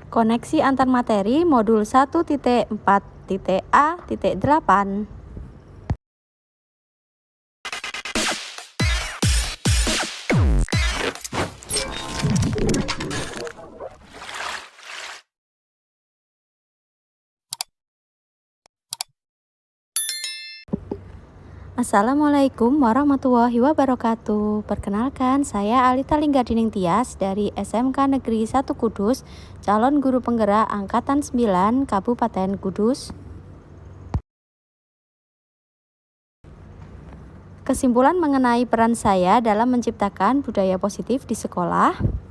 Koneksi antar materi modul 1.4.A.8. Assalamualaikum warahmatullahi wabarakatuh. Perkenalkan, saya Alita Linggardining Tias dari SMK Negeri 1 Kudus, calon guru penggerak Angkatan 9 Kabupaten Kudus. Kesimpulan mengenai peran saya dalam menciptakan budaya positif di sekolah.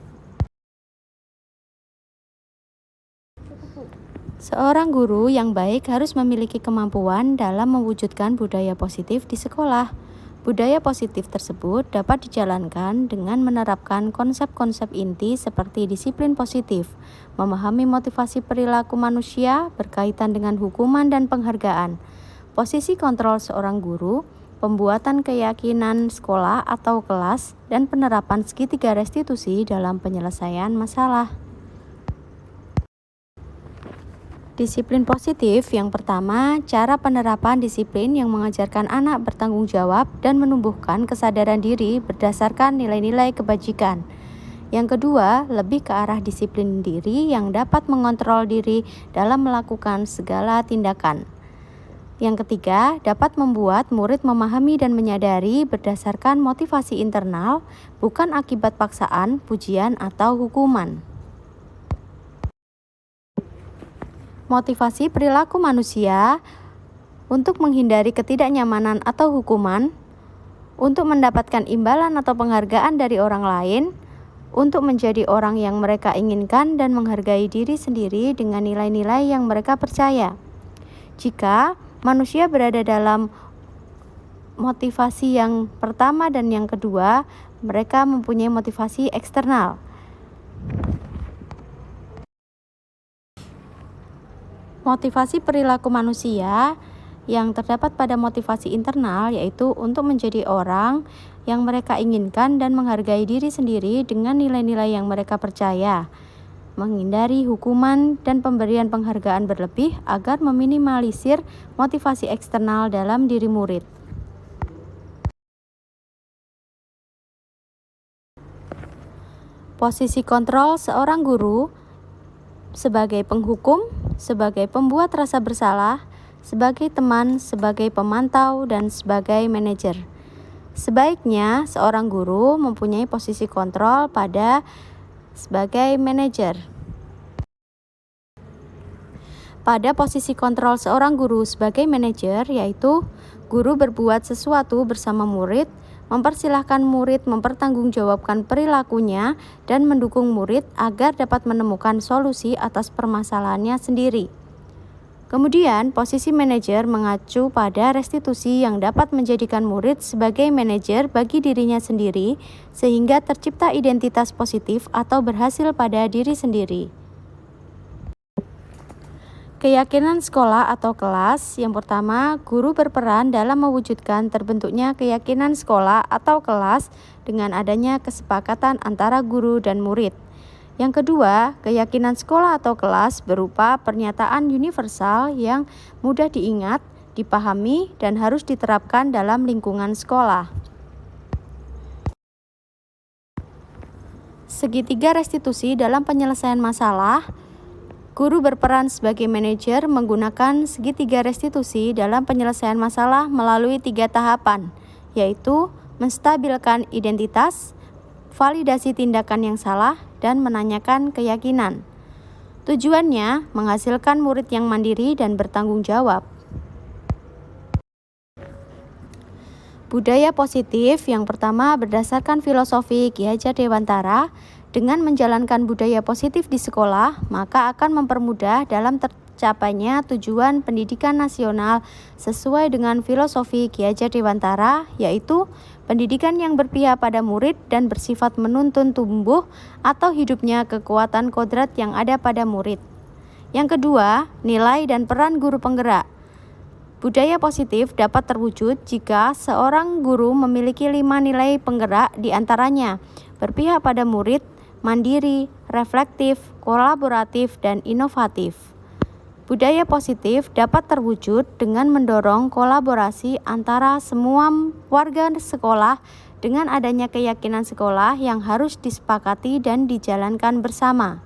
Seorang guru yang baik harus memiliki kemampuan dalam mewujudkan budaya positif di sekolah. Budaya positif tersebut dapat dijalankan dengan menerapkan konsep-konsep inti seperti disiplin positif, memahami motivasi perilaku manusia berkaitan dengan hukuman dan penghargaan, posisi kontrol seorang guru, pembuatan keyakinan sekolah atau kelas, dan penerapan segitiga restitusi dalam penyelesaian masalah. Disiplin positif yang pertama, cara penerapan disiplin yang mengajarkan anak bertanggung jawab dan menumbuhkan kesadaran diri berdasarkan nilai-nilai kebajikan. Yang kedua, lebih ke arah disiplin diri yang dapat mengontrol diri dalam melakukan segala tindakan. Yang ketiga, dapat membuat murid memahami dan menyadari berdasarkan motivasi internal, bukan akibat paksaan, pujian, atau hukuman. Motivasi perilaku manusia untuk menghindari ketidaknyamanan atau hukuman, untuk mendapatkan imbalan atau penghargaan dari orang lain, untuk menjadi orang yang mereka inginkan dan menghargai diri sendiri dengan nilai-nilai yang mereka percaya. Jika manusia berada dalam motivasi yang pertama dan yang kedua, mereka mempunyai motivasi eksternal. Motivasi perilaku manusia yang terdapat pada motivasi internal yaitu untuk menjadi orang yang mereka inginkan dan menghargai diri sendiri dengan nilai-nilai yang mereka percaya, menghindari hukuman dan pemberian penghargaan berlebih agar meminimalisir motivasi eksternal dalam diri murid. Posisi kontrol seorang guru sebagai penghukum, sebagai pembuat rasa bersalah, sebagai teman, sebagai pemantau, dan sebagai manajer. Sebaiknya seorang guru mempunyai posisi kontrol pada sebagai manajer. Pada posisi kontrol seorang guru sebagai manajer, yaitu guru berbuat sesuatu bersama murid, mempersilahkan murid mempertanggungjawabkan perilakunya dan mendukung murid agar dapat menemukan solusi atas permasalahannya sendiri. Kemudian, posisi manajer mengacu pada restitusi yang dapat menjadikan murid sebagai manajer bagi dirinya sendiri sehingga tercipta identitas positif atau berhasil pada diri sendiri. Keyakinan sekolah atau kelas. Yang pertama, guru berperan dalam mewujudkan terbentuknya keyakinan sekolah atau kelas dengan adanya kesepakatan antara guru dan murid. Yang kedua, keyakinan sekolah atau kelas berupa pernyataan universal yang mudah diingat, dipahami, dan harus diterapkan dalam lingkungan sekolah. Segitiga restitusi dalam penyelesaian masalah. Guru berperan sebagai manajer menggunakan segitiga restitusi dalam penyelesaian masalah melalui 3 tahapan, yaitu menstabilkan identitas, validasi tindakan yang salah, dan menanyakan keyakinan. Tujuannya menghasilkan murid yang mandiri dan bertanggung jawab. Budaya positif yang pertama berdasarkan filosofi Ki Hajar Dewantara. Dengan menjalankan budaya positif di sekolah, maka akan mempermudah dalam tercapainya tujuan pendidikan nasional sesuai dengan filosofi Ki Hajar Dewantara, yaitu pendidikan yang berpihak pada murid dan bersifat menuntun tumbuh atau hidupnya kekuatan kodrat yang ada pada murid. Yang kedua, nilai dan peran guru penggerak. Budaya positif dapat terwujud jika seorang guru memiliki 5 nilai penggerak, di antaranya berpihak pada murid, mandiri, reflektif, kolaboratif, dan inovatif. Budaya positif dapat terwujud dengan mendorong kolaborasi antara semua warga sekolah dengan adanya keyakinan sekolah yang harus disepakati dan dijalankan bersama.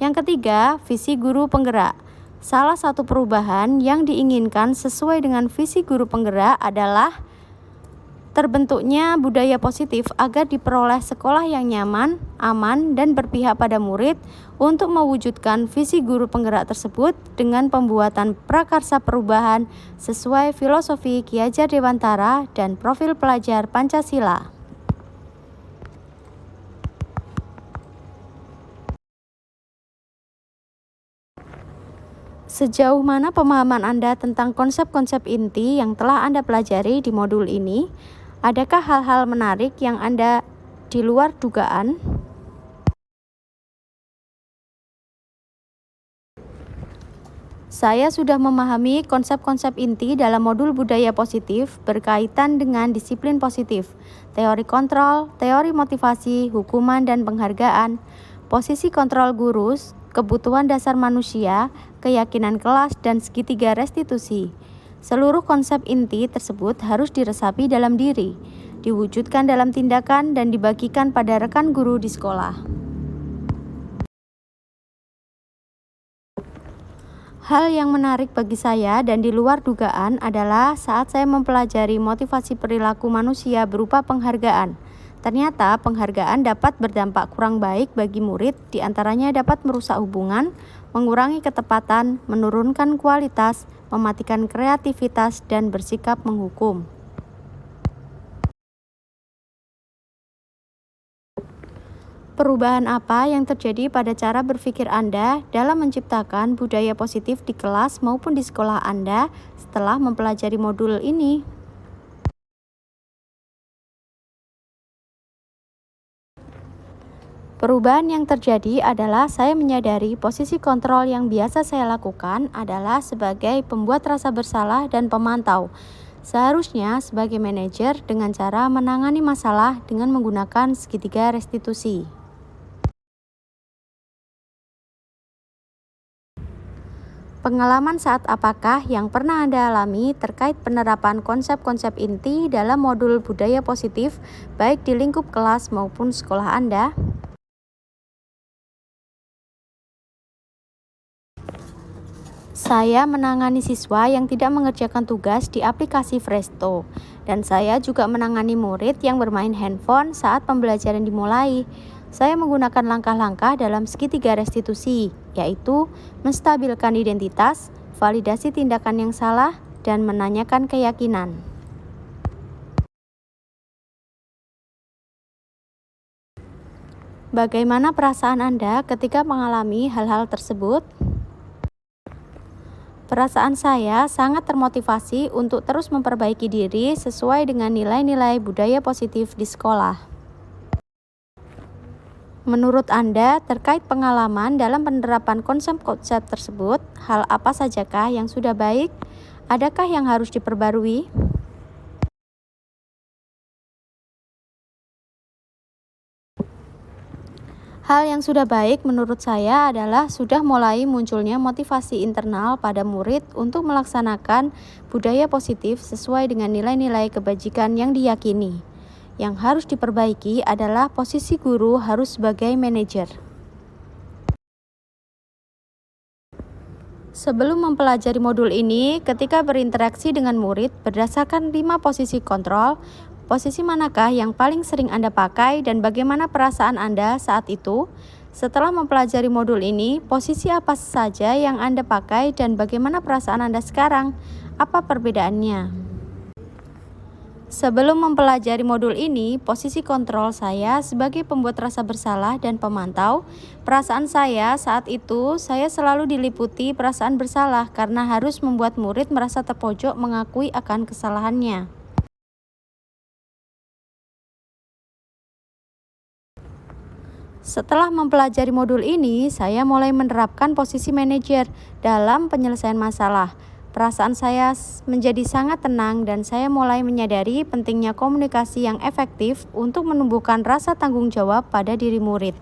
Yang ketiga, visi guru penggerak. Salah satu perubahan yang diinginkan sesuai dengan visi guru penggerak adalah terbentuknya budaya positif agar diperoleh sekolah yang nyaman, aman, dan berpihak pada murid. Untuk mewujudkan visi guru penggerak tersebut dengan pembuatan prakarsa perubahan sesuai filosofi Ki Hajar Dewantara dan profil pelajar Pancasila. Sejauh mana pemahaman Anda tentang konsep-konsep inti yang telah Anda pelajari di modul ini? Adakah hal-hal menarik yang Anda di luar dugaan? Saya sudah memahami konsep-konsep inti dalam modul budaya positif berkaitan dengan disiplin positif, teori kontrol, teori motivasi, hukuman dan penghargaan, posisi kontrol guru, kebutuhan dasar manusia, keyakinan kelas, dan segitiga restitusi. Seluruh konsep inti tersebut harus diresapi dalam diri, diwujudkan dalam tindakan, dan dibagikan pada rekan guru di sekolah. Hal yang menarik bagi saya dan di luar dugaan adalah saat saya mempelajari motivasi perilaku manusia berupa penghargaan. Ternyata penghargaan dapat berdampak kurang baik bagi murid, diantaranya dapat merusak hubungan, mengurangi ketepatan, menurunkan kualitas, mematikan kreativitas, dan bersikap menghukum. Perubahan apa yang terjadi pada cara berpikir Anda dalam menciptakan budaya positif di kelas maupun di sekolah Anda setelah mempelajari modul ini? Perubahan yang terjadi adalah saya menyadari posisi kontrol yang biasa saya lakukan adalah sebagai pembuat rasa bersalah dan pemantau. Seharusnya sebagai manajer dengan cara menangani masalah dengan menggunakan segitiga restitusi. Pengalaman saat apakah yang pernah Anda alami terkait penerapan konsep-konsep inti dalam modul budaya positif baik di lingkup kelas maupun sekolah Anda? Saya menangani siswa yang tidak mengerjakan tugas di aplikasi Presto, dan saya juga menangani murid yang bermain handphone saat pembelajaran dimulai. Saya menggunakan langkah-langkah dalam segitiga restitusi, yaitu menstabilkan identitas, validasi tindakan yang salah, dan menanyakan keyakinan. Bagaimana perasaan Anda ketika mengalami hal-hal tersebut? Perasaan saya sangat termotivasi untuk terus memperbaiki diri sesuai dengan nilai-nilai budaya positif di sekolah. Menurut Anda, terkait pengalaman dalam penerapan konsep-konsep tersebut, hal apa sajakah yang sudah baik? Adakah yang harus diperbarui? Hal yang sudah baik menurut saya adalah sudah mulai munculnya motivasi internal pada murid untuk melaksanakan budaya positif sesuai dengan nilai-nilai kebajikan yang diyakini. Yang harus diperbaiki adalah posisi guru harus sebagai manajer. Sebelum mempelajari modul ini, ketika berinteraksi dengan murid berdasarkan 5 posisi kontrol, posisi manakah yang paling sering Anda pakai dan bagaimana perasaan Anda saat itu? Setelah mempelajari modul ini, posisi apa saja yang Anda pakai dan bagaimana perasaan Anda sekarang? Apa perbedaannya? Sebelum mempelajari modul ini, posisi kontrol saya sebagai pembuat rasa bersalah dan pemantau, perasaan saya saat itu saya selalu diliputi perasaan bersalah karena harus membuat murid merasa terpojok mengakui akan kesalahannya. Setelah mempelajari modul ini, saya mulai menerapkan posisi manajer dalam penyelesaian masalah. Perasaan saya menjadi sangat tenang dan saya mulai menyadari pentingnya komunikasi yang efektif untuk menumbuhkan rasa tanggung jawab pada diri murid.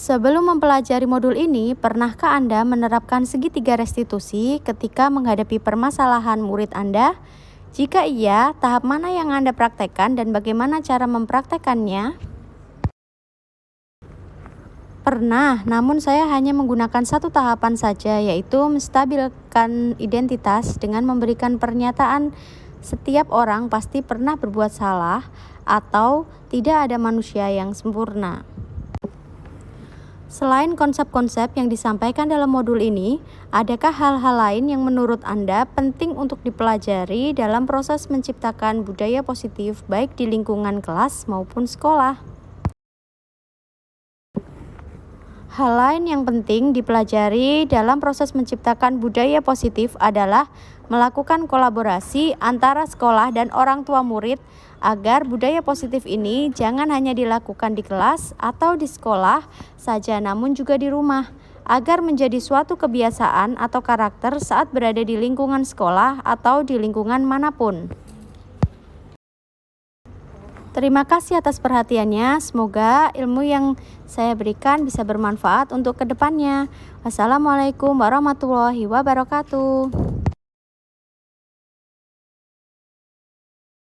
Sebelum mempelajari modul ini, pernahkah Anda menerapkan segitiga restitusi ketika menghadapi permasalahan murid Anda? Jika iya, tahap mana yang Anda praktekkan dan bagaimana cara mempraktekannya? Pernah, namun saya hanya menggunakan satu tahapan saja, yaitu menstabilkan identitas dengan memberikan pernyataan setiap orang pasti pernah berbuat salah atau tidak ada manusia yang sempurna. Selain konsep-konsep yang disampaikan dalam modul ini, adakah hal-hal lain yang menurut Anda penting untuk dipelajari dalam proses menciptakan budaya positif baik di lingkungan kelas maupun sekolah? Hal lain yang penting dipelajari dalam proses menciptakan budaya positif adalah melakukan kolaborasi antara sekolah dan orang tua murid agar budaya positif ini jangan hanya dilakukan di kelas atau di sekolah saja namun juga di rumah, agar menjadi suatu kebiasaan atau karakter saat berada di lingkungan sekolah atau di lingkungan manapun. Terima kasih atas perhatiannya. Semoga ilmu yang saya berikan bisa bermanfaat untuk kedepannya. Wassalamualaikum warahmatullahi wabarakatuh.